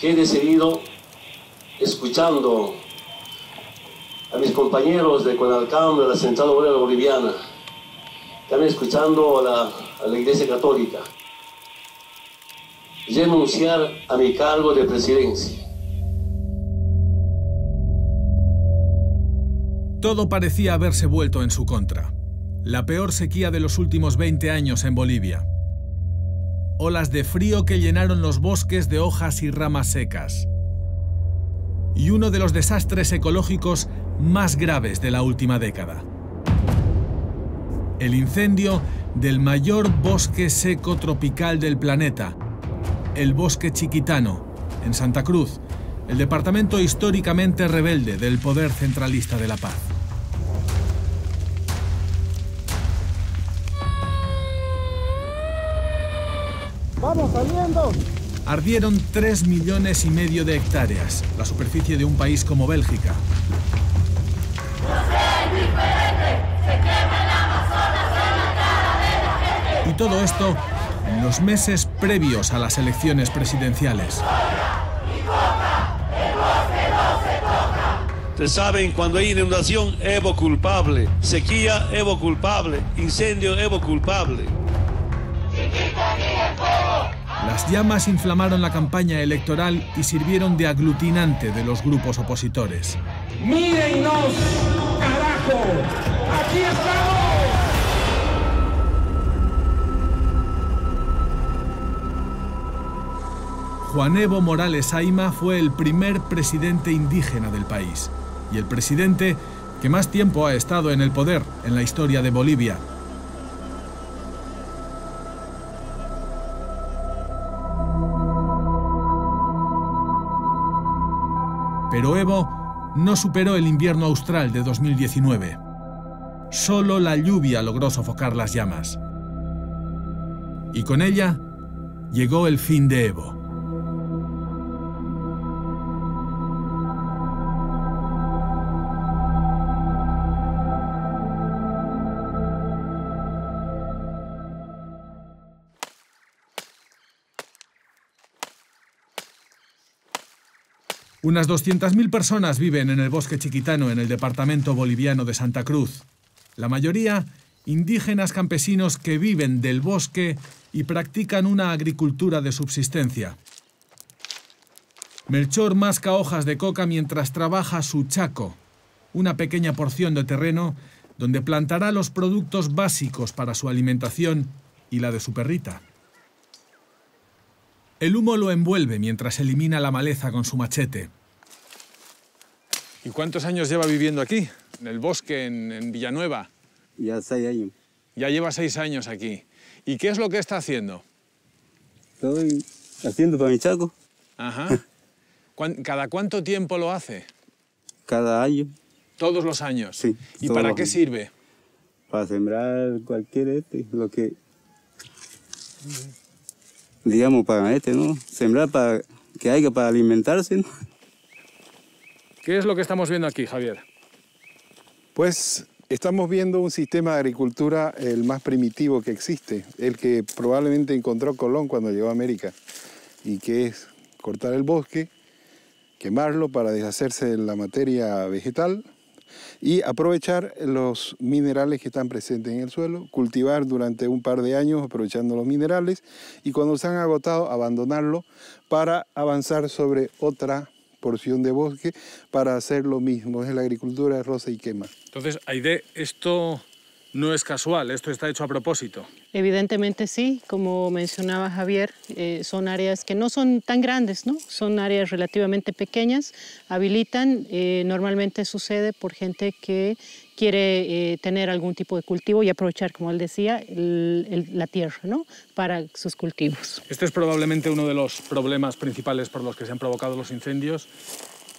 que he decidido, escuchando a mis compañeros de CONALCAM, de la Central Obrera Boliviana, también escuchando a la Iglesia Católica, renunciar a mi cargo de presidencia. Todo parecía haberse vuelto en su contra. La peor sequía de los últimos 20 años en Bolivia. Olas de frío que llenaron los bosques de hojas y ramas secas. Y uno de los desastres ecológicos más graves de la última década. El incendio del mayor bosque seco tropical del planeta, el Bosque Chiquitano, en Santa Cruz, el departamento históricamente rebelde del poder centralista de La Paz. ¡Vamos saliendo! Ardieron 3,5 millones de hectáreas, la superficie de un país como Bélgica. Y todo esto en los meses previos a las elecciones presidenciales. Ustedes saben, cuando hay inundación, Evo culpable. Sequía, Evo culpable. Incendio, Evo culpable. Las llamas inflamaron la campaña electoral y sirvieron de aglutinante de los grupos opositores. ¡Mírennos, carajo! ¡Aquí estamos! Juan Evo Morales Ayma fue el primer presidente indígena del país y el presidente que más tiempo ha estado en el poder en la historia de Bolivia. Pero Evo no superó el invierno austral de 2019. Solo la lluvia logró sofocar las llamas. Y con ella llegó el fin de Evo. Unas 200.000 personas viven en el Bosque Chiquitano, en el departamento boliviano de Santa Cruz. La mayoría, indígenas campesinos que viven del bosque y practican una agricultura de subsistencia. Melchor masca hojas de coca mientras trabaja su chaco, una pequeña porción de terreno donde plantará los productos básicos para su alimentación y la de su perrita. El humo lo envuelve mientras elimina la maleza con su machete. ¿Y cuántos años lleva viviendo aquí, en el bosque, en Villanueva? Ya 6 años. Ya lleva 6 años aquí. ¿Y qué es lo que está haciendo? Estoy haciendo para mi chaco. Ajá. ¿Cada cuánto tiempo lo hace? Cada año. ¿Todos los años? Sí. ¿Y para qué sirve? Para sembrar cualquier lo que... Digamos, para ¿no? Sembrar para que haya para alimentarse, ¿no? ¿Qué es lo que estamos viendo aquí, Javier? Pues estamos viendo un sistema de agricultura el más primitivo que existe, el que probablemente encontró Colón cuando llegó a América, y que es cortar el bosque, quemarlo para deshacerse de la materia vegetal y aprovechar los minerales que están presentes en el suelo, cultivar durante un par de años aprovechando los minerales y cuando se han agotado abandonarlo para avanzar sobre otra porción de bosque para hacer lo mismo. Es la agricultura de roza y quema. Entonces, Aide, esto no es casual, esto está hecho a propósito. Evidentemente sí, como mencionaba Javier, son áreas que no son tan grandes, ¿no? Son áreas relativamente pequeñas, habilitan, normalmente sucede por gente que quiere tener algún tipo de cultivo y aprovechar, como él decía, la tierra, ¿no? Para sus cultivos. Este es probablemente uno de los problemas principales por los que se han provocado los incendios,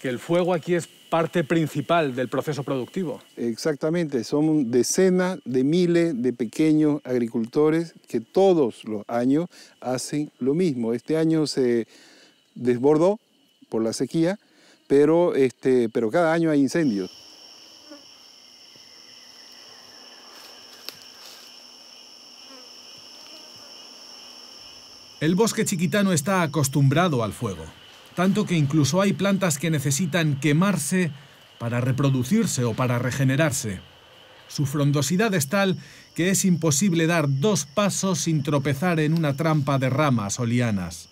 que el fuego aquí es parte principal del proceso productivo. Exactamente, son decenas de miles de pequeños agricultores que todos los años hacen lo mismo. Este año se desbordó por la sequía, pero cada año hay incendios. El bosque chiquitano está acostumbrado al fuego. tanto que incluso hay plantas que necesitan quemarse para reproducirse o para regenerarse. Su frondosidad es tal que es imposible dar 2 pasos sin tropezar en una trampa de ramas o lianas.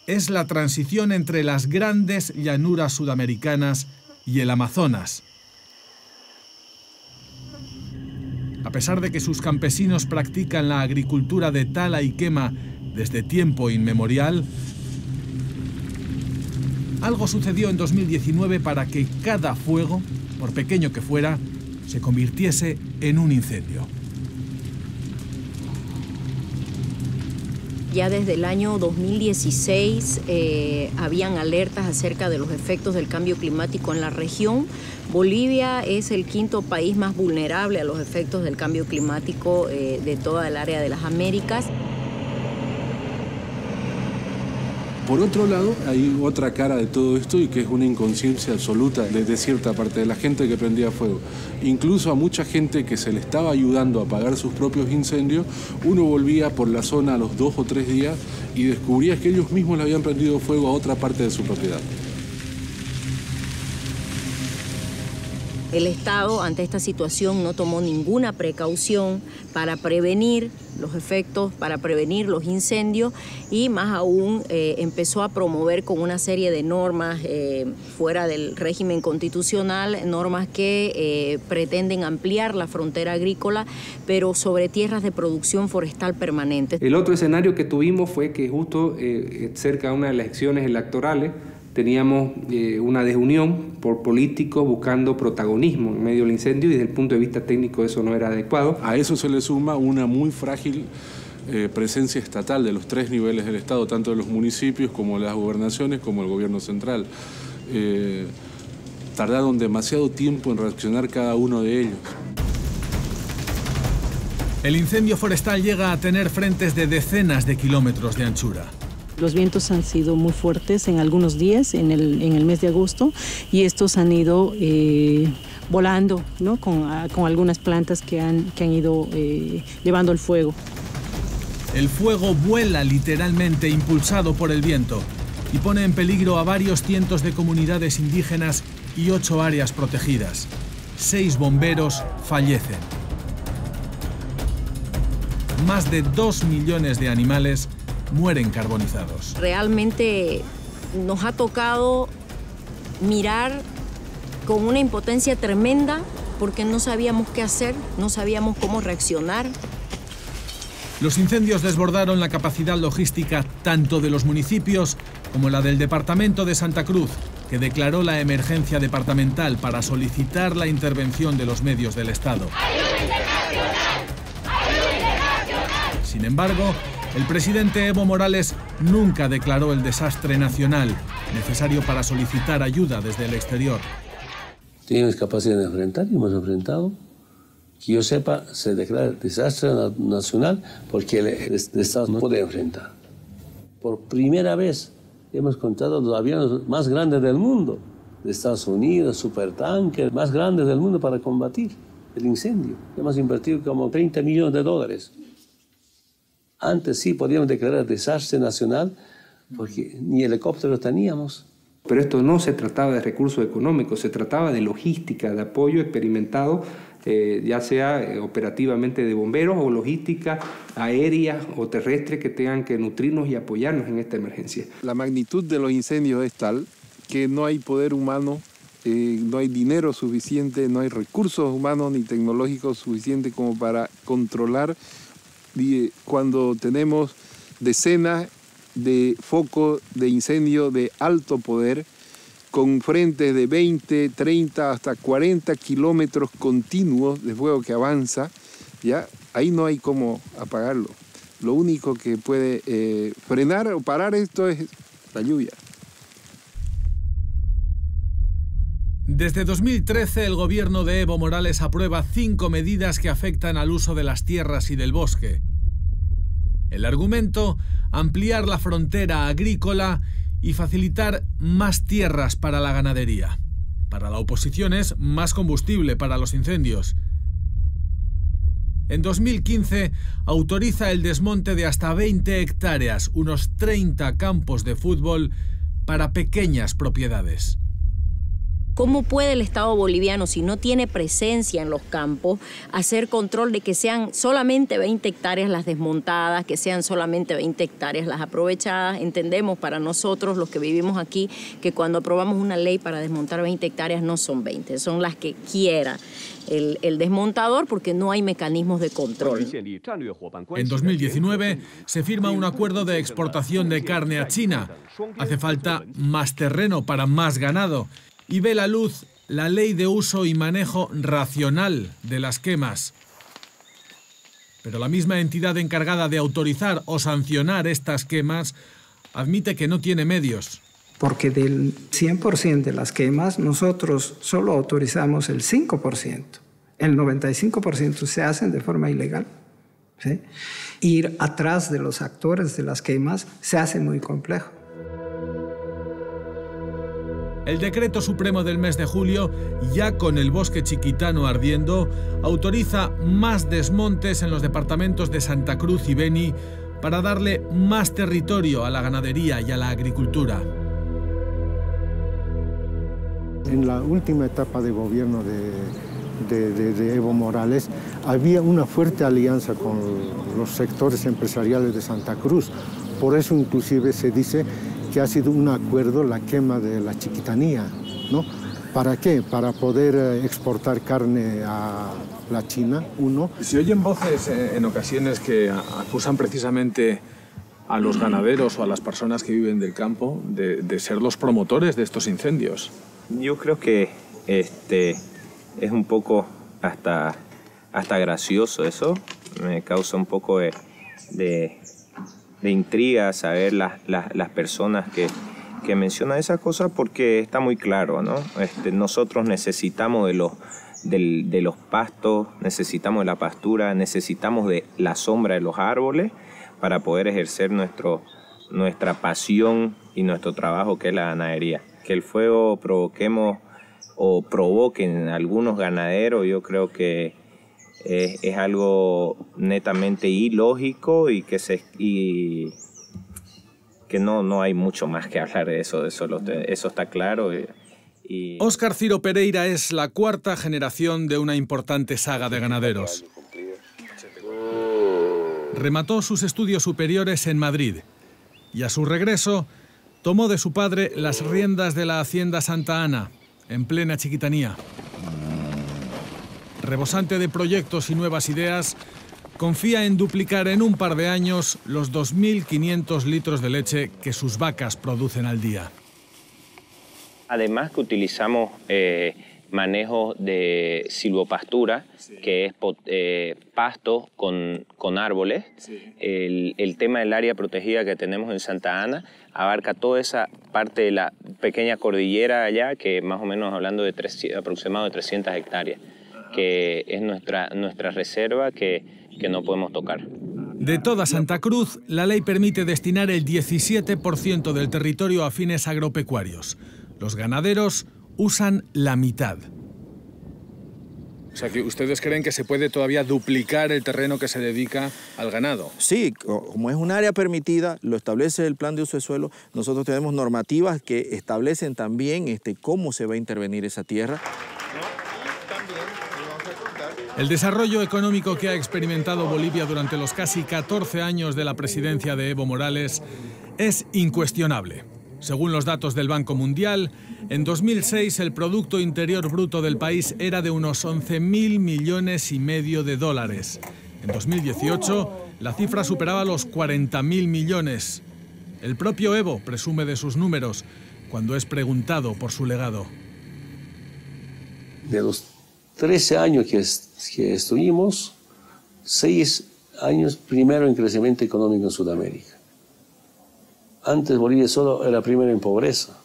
Es la transición entre las grandes llanuras sudamericanas y el Amazonas. A pesar de que sus campesinos practican la agricultura de tala y quema desde tiempo inmemorial, algo sucedió en 2019 para que cada fuego, por pequeño que fuera, se convirtiese en un incendio. Ya desde el año 2016 habían alertas acerca de los efectos del cambio climático en la región. Bolivia es el 5º país más vulnerable a los efectos del cambio climático de toda el área de las Américas. Por otro lado, hay otra cara de todo esto y que es una inconsciencia absoluta de cierta parte de la gente que prendía fuego. Incluso a mucha gente que se le estaba ayudando a apagar sus propios incendios, uno volvía por la zona a los 2 o 3 días y descubría que ellos mismos le habían prendido fuego a otra parte de su propiedad. El Estado, ante esta situación, no tomó ninguna precaución para prevenir los efectos, para prevenir los incendios y más aún empezó a promover con una serie de normas fuera del régimen constitucional, normas que pretenden ampliar la frontera agrícola, pero sobre tierras de producción forestal permanente. El otro escenario que tuvimos fue que justo cerca de una de las elecciones electorales teníamos una desunión por políticos buscando protagonismo en medio del incendio y desde el punto de vista técnico eso no era adecuado. A eso se le suma una muy frágil presencia estatal de los 3 niveles del Estado, tanto de los municipios como de las gobernaciones como el gobierno central. Tardaron demasiado tiempo en reaccionar cada uno de ellos. El incendio forestal llega a tener frentes de decenas de kilómetros de anchura. Los vientos han sido muy fuertes en algunos días, en el mes de agosto, y estos han ido volando, ¿no? con algunas plantas que han ido llevando el fuego. El fuego vuela literalmente impulsado por el viento y pone en peligro a varios cientos de comunidades indígenas y 8 áreas protegidas. 6 bomberos fallecen. Más de 2 millones de animales mueren carbonizados. Realmente nos ha tocado mirar con una impotencia tremenda porque no sabíamos qué hacer, no sabíamos cómo reaccionar. Los incendios desbordaron la capacidad logística tanto de los municipios como la del departamento de Santa Cruz, que declaró la emergencia departamental para solicitar la intervención de los medios del Estado. Sin embargo, el presidente Evo Morales nunca declaró el desastre nacional necesario para solicitar ayuda desde el exterior. Tienes capacidad de enfrentar y hemos enfrentado. Que yo sepa, se declara desastre nacional porque el Estado no puede enfrentar. Por primera vez hemos contado los aviones más grandes del mundo, de Estados Unidos, supertanques más grandes del mundo para combatir el incendio. Hemos invertido como $30 millones. Antes sí podíamos declarar desastre nacional porque ni helicópteros teníamos. Pero esto no se trataba de recursos económicos, se trataba de logística, de apoyo experimentado, ya sea operativamente de bomberos o logística aérea o terrestre que tengan que nutrirnos y apoyarnos en esta emergencia. La magnitud de los incendios es tal que no hay poder humano, no hay dinero suficiente, no hay recursos humanos ni tecnológicos suficientes como para controlar cuando tenemos decenas de focos de incendio de alto poder con frentes de 20, 30 hasta 40 kilómetros continuos de fuego que avanza, ¿ya? Ahí no hay cómo apagarlo. Lo único que puede frenar o parar esto es la lluvia. Desde 2013, el gobierno de Evo Morales aprueba 5 medidas que afectan al uso de las tierras y del bosque. El argumento: ampliar la frontera agrícola y facilitar más tierras para la ganadería. Para la oposición es más combustible para los incendios. En 2015 autoriza el desmonte de hasta 20 hectáreas, unos 30 campos de fútbol, para pequeñas propiedades. ¿Cómo puede el Estado boliviano, si no tiene presencia en los campos, hacer control de que sean solamente 20 hectáreas las desmontadas, que sean solamente 20 hectáreas las aprovechadas? Entendemos para nosotros, los que vivimos aquí, que cuando aprobamos una ley para desmontar 20 hectáreas no son 20, son las que quiera el desmontador, porque no hay mecanismos de control. En 2019 se firma un acuerdo de exportación de carne a China. Hace falta más terreno para más ganado. Y ve la luz la ley de uso y manejo racional de las quemas. Pero la misma entidad encargada de autorizar o sancionar estas quemas admite que no tiene medios. Porque del 100% de las quemas nosotros solo autorizamos el 5%. El 95% se hacen de forma ilegal. ¿Sí? Ir atrás de los actores de las quemas se hace muy complejo. El Decreto Supremo del mes de julio, ya con el bosque chiquitano ardiendo, autoriza más desmontes en los departamentos de Santa Cruz y Beni para darle más territorio a la ganadería y a la agricultura. En la última etapa de gobierno de Evo Morales había una fuerte alianza con los sectores empresariales de Santa Cruz. Por eso inclusive se dice que ha sido un acuerdo la quema de la chiquitanía, ¿no? ¿Para qué? Para poder exportar carne a la China, uno. Se oyen voces en ocasiones que acusan precisamente a los ganaderos o a las personas que viven del campo de ser los promotores de estos incendios. Yo creo que es un poco hasta gracioso eso. Me causa un poco de intriga saber las personas que mencionan esas cosas, porque está muy claro, ¿no? Nosotros necesitamos de los pastos, necesitamos de la pastura, necesitamos de la sombra de los árboles para poder ejercer nuestra pasión y nuestro trabajo, que es la ganadería. Que el fuego provoque en algunos ganaderos, yo creo que es algo netamente ilógico y que no hay mucho más que hablar de eso está claro. Óscar Ciro Pereira es la cuarta generación de una importante saga de ganaderos. Remató sus estudios superiores en Madrid y a su regreso tomó de su padre las riendas de la hacienda Santa Ana, en plena Chiquitanía. Rebosante de proyectos y nuevas ideas, confía en duplicar en un par de años los 2.500 litros de leche que sus vacas producen al día. Además que utilizamos manejo de silvopastura, que es pasto con árboles. El tema del área protegida que tenemos en Santa Ana abarca toda esa parte de la pequeña cordillera allá, que más o menos hablando de aproximadamente 300 hectáreas, que es nuestra reserva que no podemos tocar. De toda Santa Cruz, la ley permite destinar el 17% del territorio a fines agropecuarios. Los ganaderos usan la mitad. O sea, que ¿ustedes creen que se puede todavía duplicar el terreno que se dedica al ganado? Sí, como es un área permitida, lo establece el plan de uso de suelo. Nosotros tenemos normativas que establecen también cómo se va a intervenir esa tierra. El desarrollo económico que ha experimentado Bolivia durante los casi 14 años de la presidencia de Evo Morales es incuestionable. Según los datos del Banco Mundial, en 2006 el Producto Interior Bruto del país era de unos 11.000 millones y medio de dólares. En 2018 la cifra superaba los 40.000 millones. El propio Evo presume de sus números cuando es preguntado por su legado. De los 13 años que estuvimos, 6 años primero en crecimiento económico en Sudamérica. Antes Bolivia solo era primero en pobreza,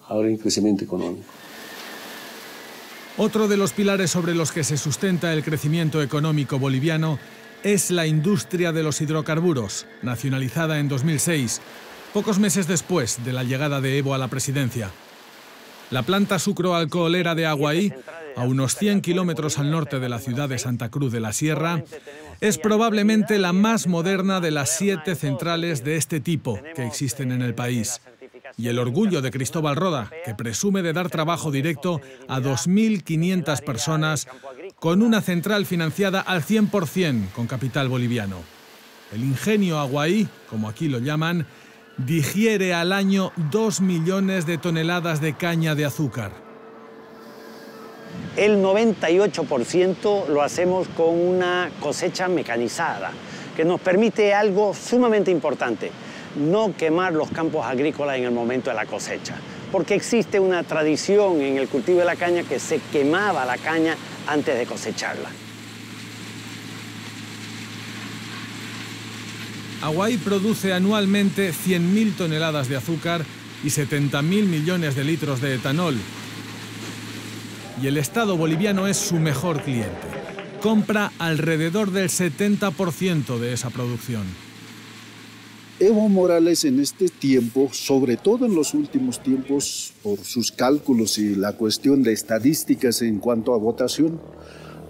ahora en crecimiento económico. Otro de los pilares sobre los que se sustenta el crecimiento económico boliviano es la industria de los hidrocarburos, nacionalizada en 2006, pocos meses después de la llegada de Evo a la presidencia. La planta sucroalcoholera de Aguaí, a unos 100 kilómetros al norte de la ciudad de Santa Cruz de la Sierra, es probablemente la más moderna de las 7 centrales de este tipo que existen en el país. Y el orgullo de Cristóbal Roda, que presume de dar trabajo directo a 2.500 personas con una central financiada al 100% con capital boliviano. El ingenio Aguaí, como aquí lo llaman, digiere al año 2 millones de toneladas de caña de azúcar. El 98% lo hacemos con una cosecha mecanizada, que nos permite algo sumamente importante: no quemar los campos agrícolas en el momento de la cosecha, porque existe una tradición en el cultivo de la caña que se quemaba la caña antes de cosecharla. Aguaí produce anualmente 100.000 toneladas de azúcar y 70.000 millones de litros de etanol. Y el Estado boliviano es su mejor cliente. Compra alrededor del 70% de esa producción. Evo Morales en este tiempo, sobre todo en los últimos tiempos, por sus cálculos y la cuestión de estadísticas en cuanto a votación,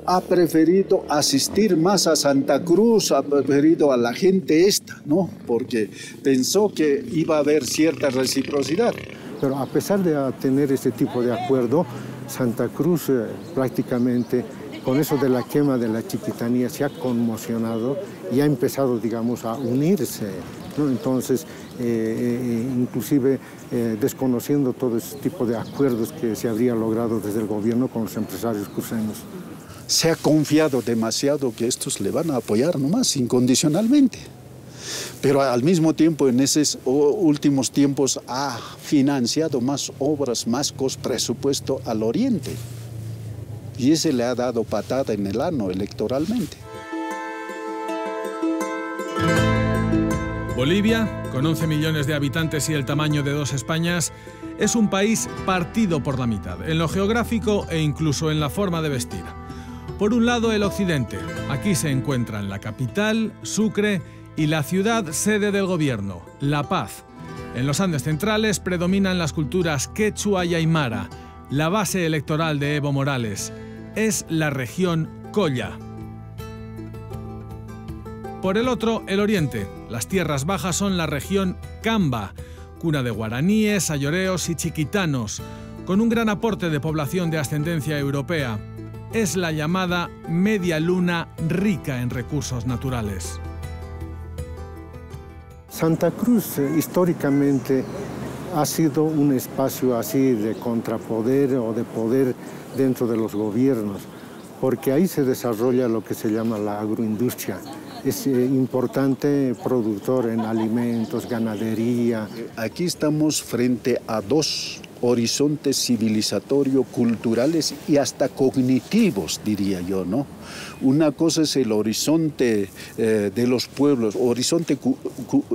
ha preferido asistir más a Santa Cruz, ha preferido a la gente ¿no? Porque pensó que iba a haber cierta reciprocidad. Pero a pesar de tener ese tipo de acuerdo, Santa Cruz prácticamente con eso de la quema de la Chiquitanía se ha conmocionado y ha empezado, digamos, a unirse, ¿no? Entonces, inclusive desconociendo todo ese tipo de acuerdos que se habría logrado desde el gobierno con los empresarios cruceños. Se ha confiado demasiado que estos le van a apoyar nomás incondicionalmente. Pero al mismo tiempo, en esos últimos tiempos, ha financiado más obras, más presupuesto al oriente. Y ese le ha dado patada en el ano electoralmente. Bolivia, con 11 millones de habitantes y el tamaño de 2 Españas, es un país partido por la mitad, en lo geográfico e incluso en la forma de vestir. Por un lado, el occidente. Aquí se encuentran la capital, Sucre, y la ciudad sede del gobierno, La Paz. En los Andes centrales predominan las culturas quechua y aymara. La base electoral de Evo Morales es la región Colla. Por el otro, el oriente. Las tierras bajas son la región Camba, cuna de guaraníes, ayoreos y chiquitanos, con un gran aporte de población de ascendencia europea. Es la llamada media luna rica en recursos naturales. Santa Cruz históricamente ha sido un espacio así de contrapoder o de poder dentro de los gobiernos, porque ahí se desarrolla lo que se llama la agroindustria. Es importante productor en alimentos, ganadería. Aquí estamos frente a dos horizontes civilizatorios, culturales y hasta cognitivos, diría yo, ¿no? Una cosa es el horizonte de los pueblos, horizonte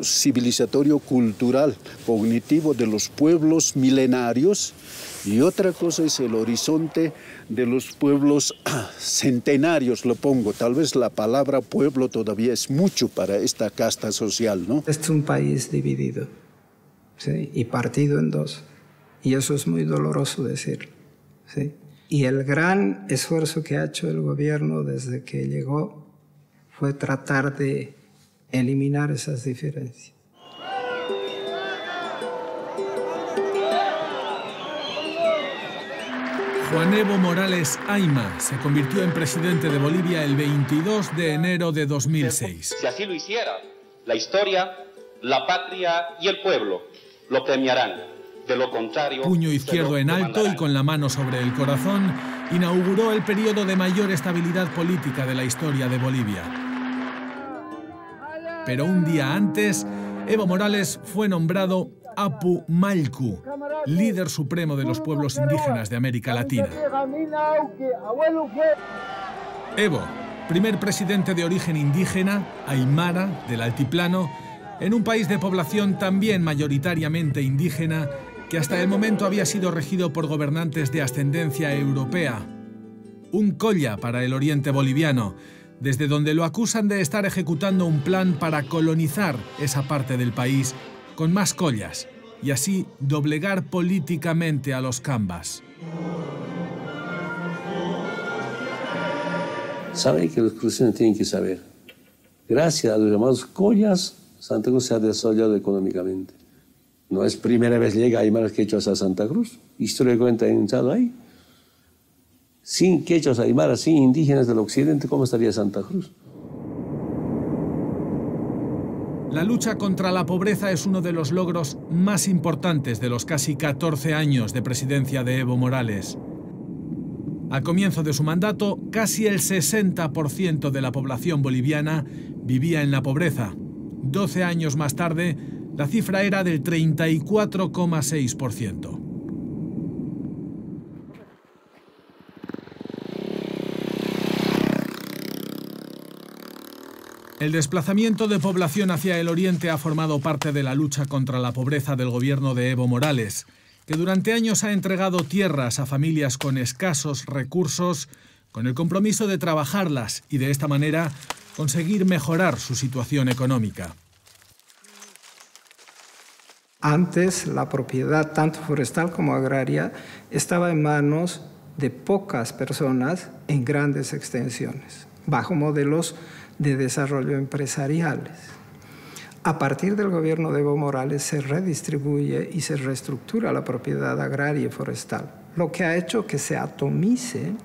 civilizatorio, cultural, cognitivo de los pueblos milenarios, y otra cosa es el horizonte de los pueblos centenarios, lo pongo. Tal vez la palabra pueblo todavía es mucho para esta casta social, ¿no? Es un país dividido, ¿sí? Y partido en dos. Y eso es muy doloroso decirlo, ¿sí? Y el gran esfuerzo que ha hecho el gobierno desde que llegó fue tratar de eliminar esas diferencias. Juan Evo Morales Ayma se convirtió en presidente de Bolivia el 22 de enero de 2006. Si así lo hiciera, la historia, la patria y el pueblo lo premiarán. De lo contrario, puño izquierdo en alto y con la mano sobre el corazón, inauguró el periodo de mayor estabilidad política de la historia de Bolivia. Pero un día antes, Evo Morales fue nombrado Apu Malcu, líder supremo de los pueblos indígenas de América Latina. Evo, primer presidente de origen indígena, aymara, del altiplano, en un país de población también mayoritariamente indígena, que hasta el momento había sido regido por gobernantes de ascendencia europea. Un colla para el oriente boliviano, desde donde lo acusan de estar ejecutando un plan para colonizar esa parte del país con más collas y así doblegar políticamente a los cambas. Saben que los cruceños tienen que saber. Gracias a los llamados collas, Santa Cruz se ha desarrollado económicamente. No es primera vez que llega aymaras quechuas a Santa Cruz. Históricamente han estado ahí. Sin quechuas aymaras, sin indígenas del occidente, ¿cómo estaría Santa Cruz? La lucha contra la pobreza es uno de los logros más importantes de los casi 14 años de presidencia de Evo Morales. Al comienzo de su mandato, casi el 60% de la población boliviana vivía en la pobreza. 12 años más tarde, la cifra era del 34,6%. El desplazamiento de población hacia el oriente ha formado parte de la lucha contra la pobreza del gobierno de Evo Morales, que durante años ha entregado tierras a familias con escasos recursos, con el compromiso de trabajarlas y de esta manera conseguir mejorar su situación económica. Antes, la propiedad, tanto forestal como agraria, estaba en manos de pocas personas en grandes extensiones, bajo modelos de desarrollo empresariales. A partir del gobierno de Evo Morales se redistribuye y se reestructura la propiedad agraria y forestal, lo que ha hecho que se atomicen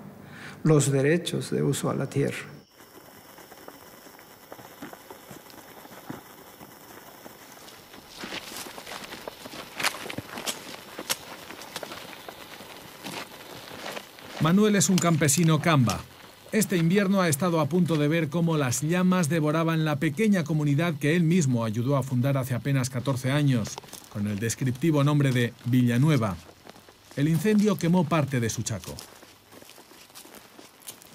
los derechos de uso a la tierra. Manuel es un campesino camba. Este invierno ha estado a punto de ver cómo las llamas devoraban la pequeña comunidad que él mismo ayudó a fundar hace apenas 14 años, con el descriptivo nombre de Villanueva. El incendio quemó parte de su chaco.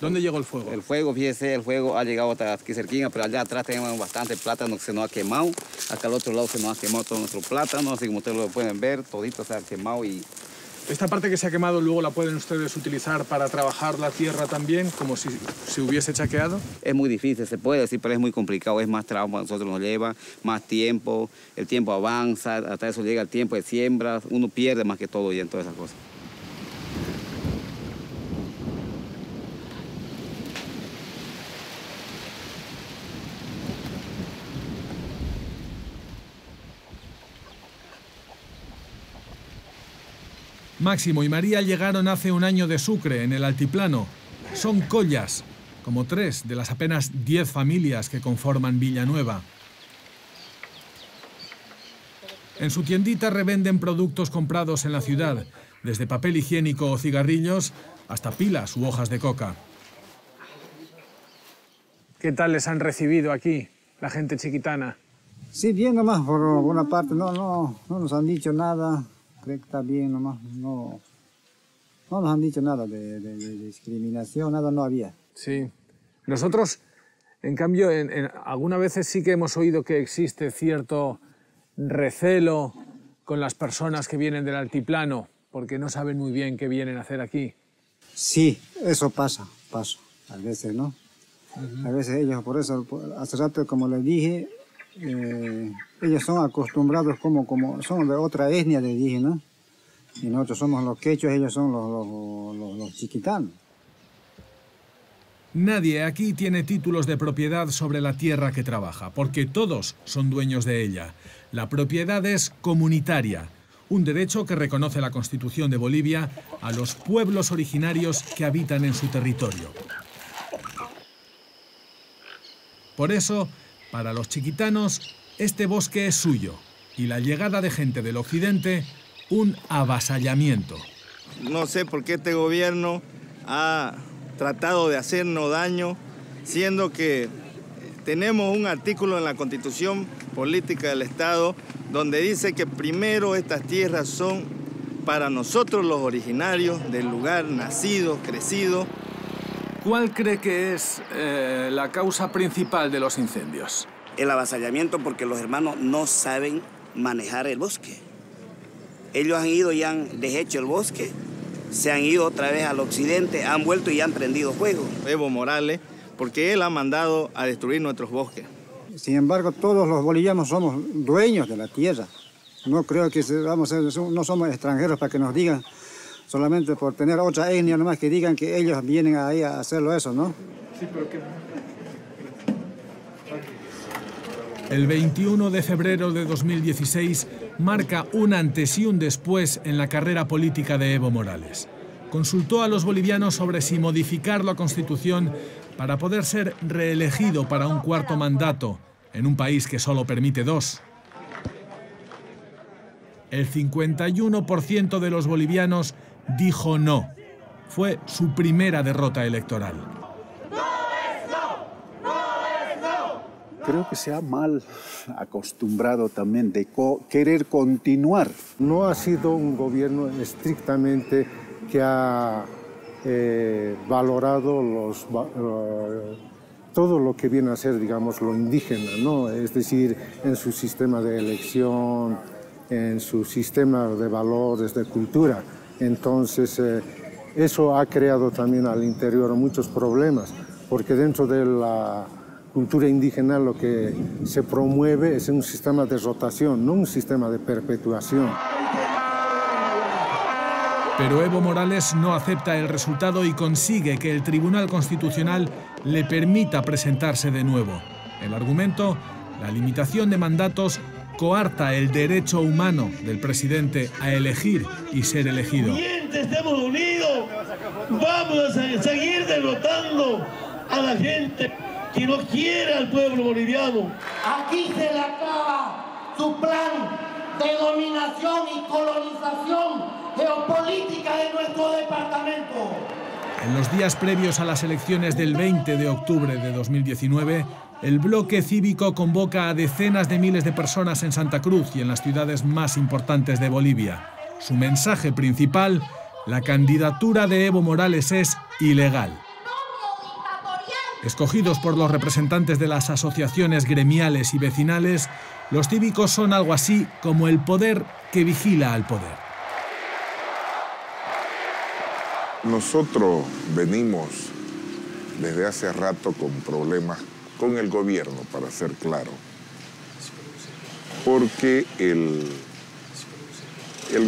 ¿Dónde llegó el fuego? El fuego, fíjese, el fuego ha llegado hasta aquí cerquita, pero allá atrás tenemos bastante plátano que se nos ha quemado. Acá al otro lado se nos ha quemado todo nuestro plátano, así como ustedes lo pueden ver, todito se ha quemado y... Esta parte que se ha quemado luego la pueden ustedes utilizar para trabajar la tierra también, como si se hubiese chaqueado. Es muy difícil, se puede decir, pero es muy complicado, es más trabajo para nosotros, nos lleva más tiempo, el tiempo avanza, hasta eso llega el tiempo de siembra, uno pierde más que todo y en todas esas cosas. Máximo y María llegaron hace un año de Sucre, en el altiplano. Son collas, como 3 de las apenas 10 familias que conforman Villanueva. En su tiendita revenden productos comprados en la ciudad, desde papel higiénico o cigarrillos hasta pilas u hojas de coca. ¿Qué tal les han recibido aquí, la gente chiquitana? Sí, bien nomás, por una parte no nos han dicho nada. Creo que está bien nomás, no nos han dicho nada de discriminación, nada no había. Sí. Nosotros, en cambio, algunas veces sí que hemos oído que existe cierto recelo con las personas que vienen del altiplano, porque no saben muy bien qué vienen a hacer aquí. Sí, eso pasa, a veces, ¿no? A veces ellos, por eso, hace rato, como les dije, ellos son acostumbrados como son de otra etnia de indígenas, y nosotros somos los quechuas, ellos son los chiquitanos. Nadie aquí tiene títulos de propiedad sobre la tierra que trabaja, porque todos son dueños de ella. La propiedad es comunitaria, un derecho que reconoce la Constitución de Bolivia a los pueblos originarios que habitan en su territorio. Por eso, para los chiquitanos, este bosque es suyo y la llegada de gente del occidente, un avasallamiento. No sé por qué este gobierno ha tratado de hacernos daño, siendo que tenemos un artículo en la Constitución Política del Estado donde dice que primero estas tierras son para nosotros los originarios del lugar nacido, crecido. ¿Cuál cree que es la causa principal de los incendios? El avasallamiento, porque los hermanos no saben manejar el bosque. Ellos han ido y han deshecho el bosque, se han ido otra vez al occidente, han vuelto y han prendido fuego. Evo Morales, porque él ha mandado a destruir nuestros bosques. Sin embargo, todos los bolivianos somos dueños de la tierra. No creo que no somos extranjeros para que nos digan, solamente por tener otra etnia nomás, que digan que ellos vienen ahí a hacerlo eso, ¿no? Sí, pero ¿qué? El 21 de febrero de 2016 marca un antes y un después en la carrera política de Evo Morales. Consultó a los bolivianos sobre si modificar la Constitución para poder ser reelegido para un cuarto mandato en un país que solo permite 2. El 51% de los bolivianos dijo no. Fue su primera derrota electoral. Creo que se ha mal acostumbrado también de querer continuar. No ha sido un gobierno estrictamente que ha valorado todo lo que viene a ser, digamos, lo indígena, ¿no? Es decir, en su sistema de elección, en su sistema de valores, de cultura. Entonces, eso ha creado también al interior muchos problemas, porque dentro de la cultura indígena lo que se promueve es un sistema de rotación, no un sistema de perpetuación. Pero Evo Morales no acepta el resultado y consigue que el Tribunal Constitucional le permita presentarse de nuevo. El argumento, la limitación de mandatos, coarta el derecho humano del presidente a elegir y ser elegido. Estamos unidos, vamos a seguir derrotando a la gente que no quiere al pueblo boliviano. Aquí se le acaba su plan de dominación y colonización geopolítica de nuestro departamento. En los días previos a las elecciones del 20 de octubre de 2019, el bloque cívico convoca a decenas de miles de personas en Santa Cruz y en las ciudades más importantes de Bolivia. Su mensaje principal: la candidatura de Evo Morales es ilegal. Escogidos por los representantes de las asociaciones gremiales y vecinales, los cívicos son algo así como el poder que vigila al poder. Nosotros venimos desde hace rato con problemas con el gobierno, para ser claro, porque el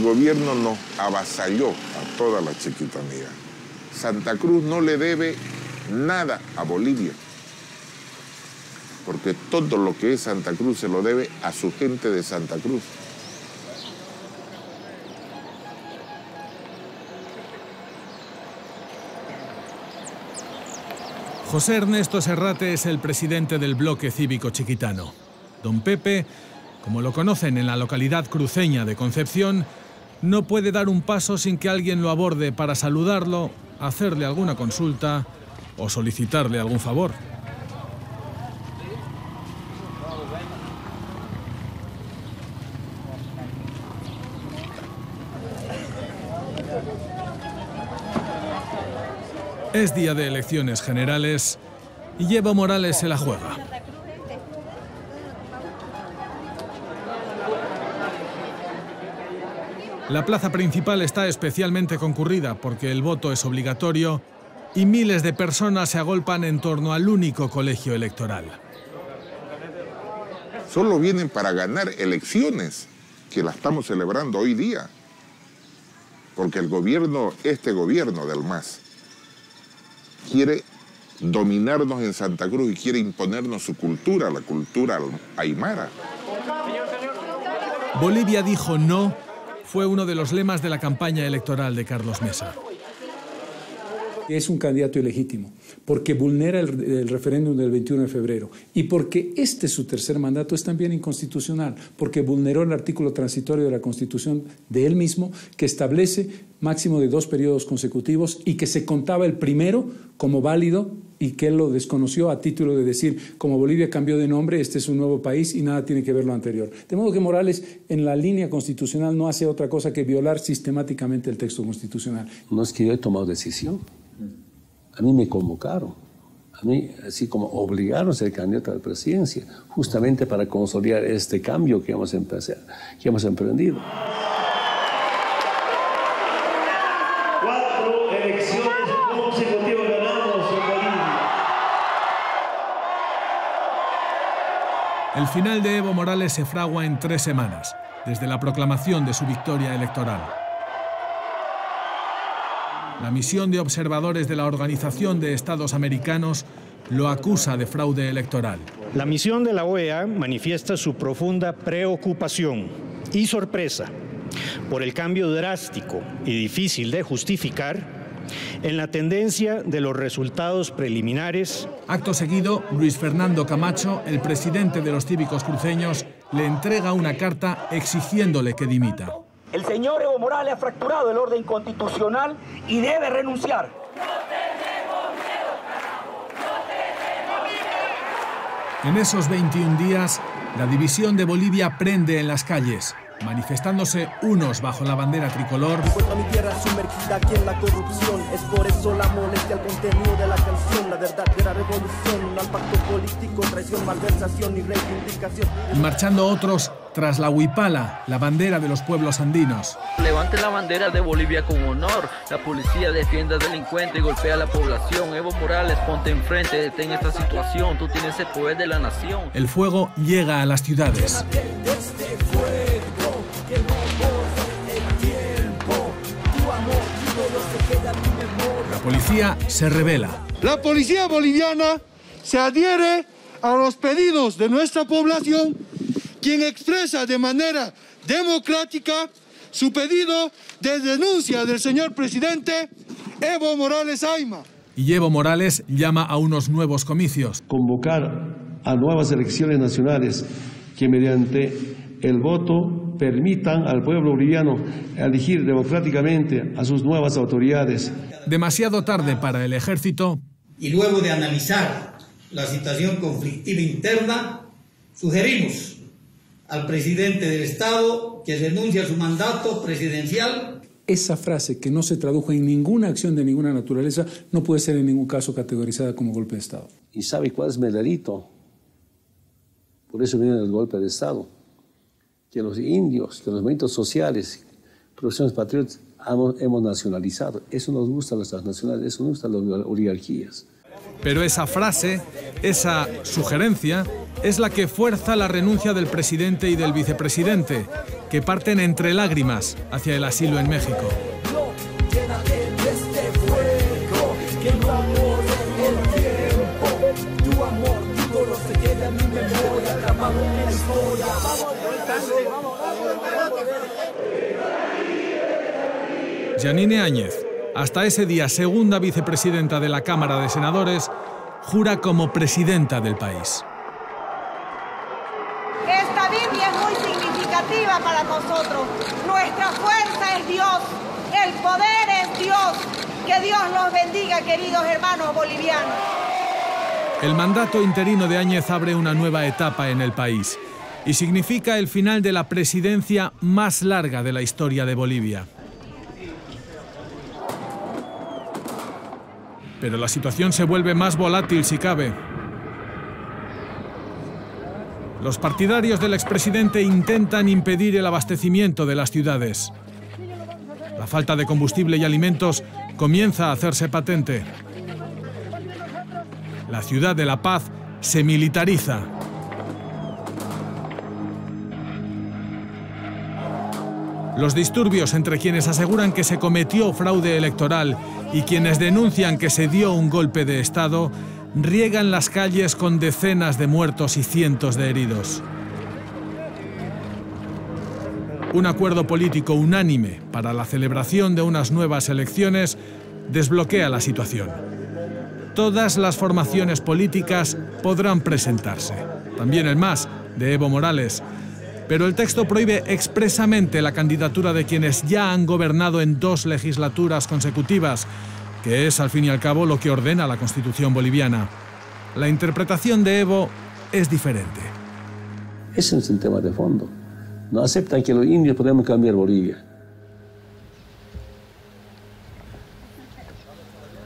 gobierno nos avasalló a toda la chiquitanía. Santa Cruz no le debe nada a Bolivia, porque todo lo que es Santa Cruz se lo debe a su gente de Santa Cruz. José Ernesto Serrate es el presidente del bloque cívico chiquitano. Don Pepe, como lo conocen en la localidad cruceña de Concepción, no puede dar un paso sin que alguien lo aborde para saludarlo, hacerle alguna consulta o solicitarle algún favor. Es día de elecciones generales y Evo Morales se la juega. La plaza principal está especialmente concurrida porque el voto es obligatorio y miles de personas se agolpan en torno al único colegio electoral. Solo vienen para ganar elecciones, que la estamos celebrando hoy día, porque el gobierno, este gobierno del MAS, quiere dominarnos en Santa Cruz y quiere imponernos su cultura, la cultura aymara. Bolivia dijo no fue uno de los lemas de la campaña electoral de Carlos Mesa. Es un candidato ilegítimo, porque vulnera el referéndum del 21 de febrero y porque su tercer mandato es también inconstitucional, porque vulneró el artículo transitorio de la Constitución de él mismo, que establece máximo de 2 periodos consecutivos y que se contaba el primero como válido y que él lo desconoció a título de decir, como Bolivia cambió de nombre, este es un nuevo país y nada tiene que ver lo anterior. De modo que Morales, en la línea constitucional, no hace otra cosa que violar sistemáticamente el texto constitucional. No es que yo he tomado decisión. A mí me convocaron, a mí así como obligaron a ser candidato a la presidencia, justamente para consolidar este cambio que hemos emprendido. 4 elecciones consecutivas ganamos en Bolivia. El final de Evo Morales se fragua en 3 semanas, desde la proclamación de su victoria electoral. La misión de observadores de la Organización de Estados Americanos lo acusa de fraude electoral. La misión de la OEA manifiesta su profunda preocupación y sorpresa por el cambio drástico y difícil de justificar en la tendencia de los resultados preliminares. Acto seguido, Luis Fernando Camacho, el presidente de los Cívicos Cruceños, le entrega una carta exigiéndole que dimita. El señor Evo Morales ha fracturado el orden constitucional y debe renunciar. En esos 21 días, la división de Bolivia prende en las calles, manifestándose unos bajo la bandera tricolor, mi tierra sumergida aquí en la corrupción. Es por eso la molestia al contenido de la canción. La verdadera revolución al pacto político, traición, malversación y reivindicación. y marchando otros tras la huipala, la bandera de los pueblos andinos. Levante la bandera de Bolivia con honor. La policía defiende al delincuente y golpea a la población. Evo Morales, ponte enfrente, detén esta situación. Tú tienes el poder de la nación. El fuego llega a las ciudades. La policía se rebela. La policía boliviana se adhiere a los pedidos de nuestra población, quien expresa de manera democrática su pedido de denuncia del señor presidente Evo Morales Ayma. Y Evo Morales llama a unos nuevos comicios. Convocar a nuevas elecciones nacionales que mediante el voto permitan al pueblo boliviano elegir democráticamente a sus nuevas autoridades. Demasiado tarde para el ejército. Y luego de analizar la situación conflictiva interna, sugerimos al presidente del Estado que renuncie a su mandato presidencial. Esa frase, que no se tradujo en ninguna acción de ninguna naturaleza, no puede ser en ningún caso categorizada como golpe de Estado. ¿Y sabe cuál es el delito? Por eso viene el golpe de Estado. Que los indios, que los movimientos sociales, producciones patriotas, hemos nacionalizado. Eso nos gusta a las transnacionales, eso nos gusta a las oligarquías. Pero esa frase, esa sugerencia, es la que fuerza la renuncia del presidente y del vicepresidente, que parten entre lágrimas hacia el asilo en México. Yanine Áñez, hasta ese día segunda vicepresidenta de la Cámara de Senadores, jura como presidenta del país. Esta Biblia es muy significativa para nosotros. Nuestra fuerza es Dios, el poder es Dios. Que Dios nos bendiga, queridos hermanos bolivianos. El mandato interino de Áñez abre una nueva etapa en el país y significa el final de la presidencia más larga de la historia de Bolivia. Pero la situación se vuelve más volátil si cabe. Los partidarios del expresidente intentan impedir el abastecimiento de las ciudades. La falta de combustible y alimentos comienza a hacerse patente. La ciudad de La Paz se militariza. Los disturbios entre quienes aseguran que se cometió fraude electoral y quienes denuncian que se dio un golpe de Estado riegan las calles con decenas de muertos y cientos de heridos. Un acuerdo político unánime para la celebración de unas nuevas elecciones desbloquea la situación. Todas las formaciones políticas podrán presentarse, también el MAS de Evo Morales, pero el texto prohíbe expresamente la candidatura de quienes ya han gobernado en 2 legislaturas consecutivas, que es al fin y al cabo lo que ordena la Constitución boliviana. La interpretación de Evo es diferente. Ese es el tema de fondo. No aceptan que los indios podemos cambiar Bolivia.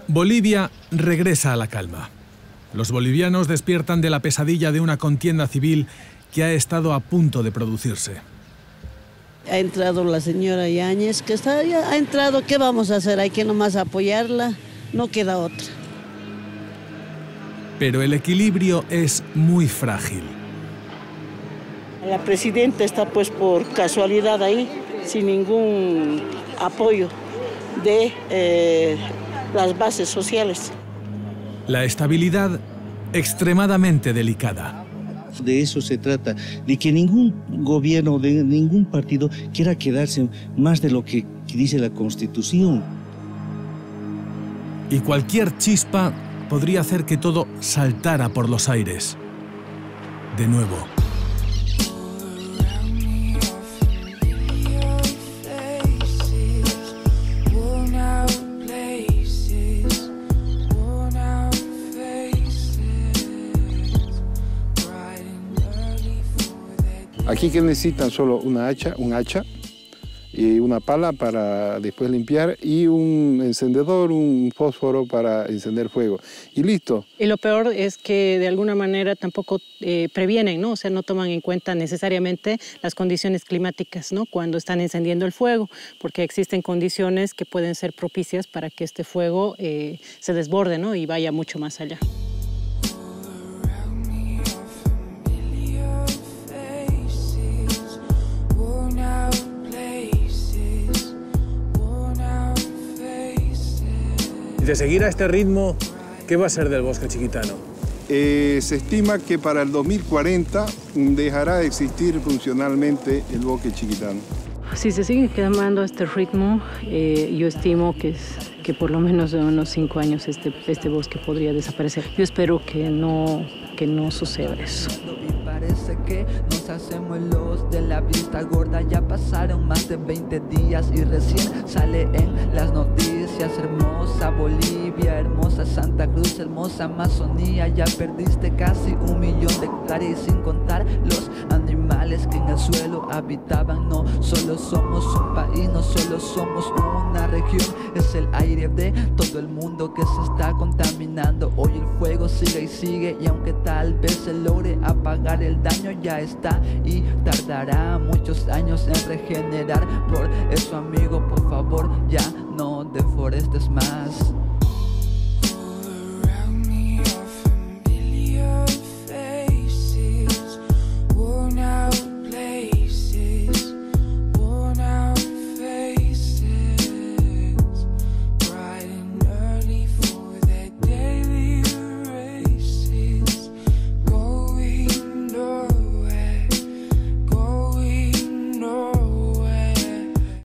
Bolivia regresa a la calma. Los bolivianos despiertan de la pesadilla de una contienda civil que ha estado a punto de producirse. Ha entrado la señora Yáñez, que ha entrado, ¿qué vamos a hacer? Hay que nomás apoyarla, no queda otra. Pero el equilibrio es muy frágil. La presidenta está pues por casualidad ahí, sin ningún apoyo. de las bases sociales. La estabilidad extremadamente delicada. De eso se trata, de que ningún gobierno, de ningún partido quiera quedarse más de lo que dice la Constitución. Y cualquier chispa podría hacer que todo saltara por los aires. De nuevo. Aquí que necesitan solo un hacha y una pala para después limpiar y un encendedor, un fósforo para encender fuego y listo. Y lo peor es que de alguna manera tampoco previenen, ¿no? O sea, no toman en cuenta necesariamente las condiciones climáticas, ¿no? Cuando están encendiendo el fuego, porque existen condiciones que pueden ser propicias para que este fuego se desborde, ¿no? Y vaya mucho más allá. De seguir a este ritmo, ¿qué va a ser del bosque chiquitano? Se estima que para el 2040 dejará de existir funcionalmente el bosque chiquitano. Si se sigue quemando a este ritmo, yo estimo que por lo menos en unos 5 años este bosque podría desaparecer. Yo espero que no suceda eso. Parece que nos hacemos los de la vista gorda. Ya pasaron más de 20 días y recién sale en las noticias. Hermosa Bolivia, hermosa Santa Cruz, hermosa Amazonía. Ya perdiste casi 1 millón de hectáreas, sin contar los animales que en el suelo habitaban. No solo somos un país, no solo somos una región, es el aire de todo el mundo que se está contaminando. Hoy el fuego sigue y sigue, y aunque tal vez se logre apagar, el daño ya está y tardará muchos años en regenerar. Por eso, amigo, por favor, ya no deforestes más.